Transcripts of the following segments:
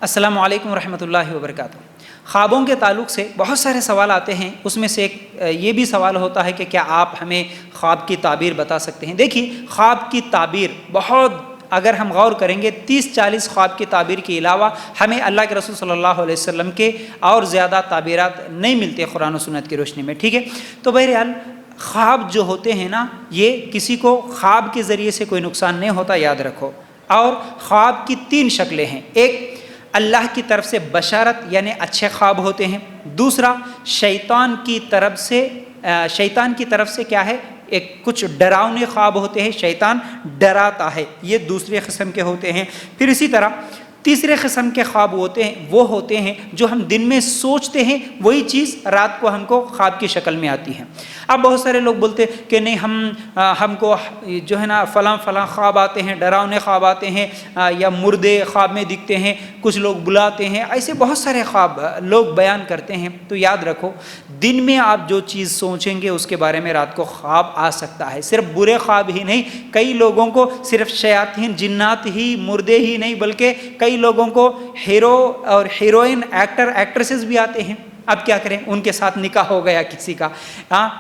السلام علیکم ورحمۃ اللہ وبرکاتہ۔ خوابوں کے تعلق سے بہت سارے سوال آتے ہیں، اس میں سے ایک یہ بھی سوال ہوتا ہے کہ کیا آپ ہمیں خواب کی تعبیر بتا سکتے ہیں؟ دیکھیے، خواب کی تعبیر اگر ہم غور کریں گے 30-40 خواب کی تعبیر کے علاوہ ہمیں اللہ کے رسول صلی اللہ علیہ وسلم کے اور زیادہ تعبیرات نہیں ملتے قرآن و سنت کی روشنی میں، ٹھیک ہے؟ تو بہرحال خواب جو ہوتے ہیں نا، یہ کسی کو خواب کے ذریعے سے کوئی نقصان نہیں ہوتا، یاد رکھو۔ اور خواب کی 3 شکلیں ہیں۔ ایک، اللہ کی طرف سے بشارت یعنی اچھے خواب ہوتے ہیں۔ دوسرا، شیطان کی طرف سے کیا ہے، ایک کچھ ڈراؤنے خواب ہوتے ہیں، شیطان ڈراتا ہے، یہ دوسرے قسم کے ہوتے ہیں۔ پھر اسی طرح تیسرے قسم کے خواب وہ ہوتے ہیں جو ہم دن میں سوچتے ہیں، وہی چیز رات کو ہم کو خواب کی شکل میں آتی ہے۔ اب بہت سارے لوگ بولتے ہیں کہ نہیں، ہم کو جو ہے نا فلاں خواب آتے ہیں، ڈراؤنے خواب آتے ہیں، یا مردے خواب میں دکھتے ہیں، کچھ لوگ بلاتے ہیں، ایسے بہت سارے خواب لوگ بیان کرتے ہیں۔ تو یاد رکھو، دن میں آپ جو چیز سوچیں گے اس کے بارے میں رات کو خواب آ سکتا ہے۔ صرف برے خواب ہی نہیں، کئی لوگوں کو صرف شیاطین، جنات ہی، مردے ہی نہیں، بلکہ کئی لوگوں کو ہیرو اور ہیروئن، ایکٹریسز بھی آتے ہیں۔ اب کیا کریں، ان کے ساتھ نکاح ہو گیا کسی کا،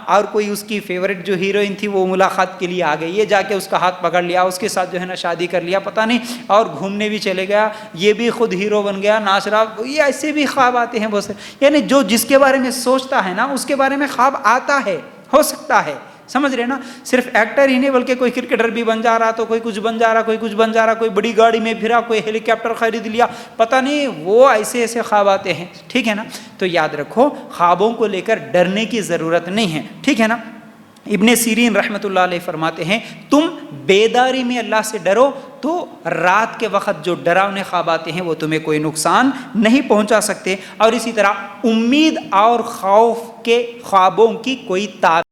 اور کوئی اس کی فیورٹ جو ہیروئن تھی وہ ملاقات کے لیے آ گئی، یہ جا کے اس کا ہاتھ پکڑ لیا، اس کے ساتھ جو ہے نا شادی کر لیا، پتہ نہیں، اور گھومنے بھی چلے گیا، یہ بھی خود ہیرو بن گیا، ناچ رہا۔ یہ ایسے بھی خواب آتے ہیں بہت سے، یعنی جو جس کے بارے میں سوچتا ہے نا اس کے بارے میں خواب آتا ہے، ہو سکتا ہے، سمجھ رہے نا؟ صرف ایکٹر ہی نہیں بلکہ کوئی کرکٹر بھی بن جا رہا، تو کوئی کچھ بن جا رہا، کوئی بڑی گاڑی میں پھرا، کوئی ہیلی کاپٹر خرید لیا، پتہ نہیں، وہ ایسے خواب آتے ہیں، ٹھیک ہے نا؟ تو یاد رکھو، خوابوں کو لے کر ڈرنے کی ضرورت نہیں ہے، ٹھیک ہے نا؟ ابن سیرین رحمۃ اللہ علیہ فرماتے ہیں، تم بیداری میں اللہ سے ڈرو تو رات کے وقت جو ڈراؤنے خواب آتے ہیں وہ تمہیں کوئی نقصان نہیں پہنچا سکتے۔ اور اسی طرح امید اور خوف کے خوابوں کی کوئی تعبیر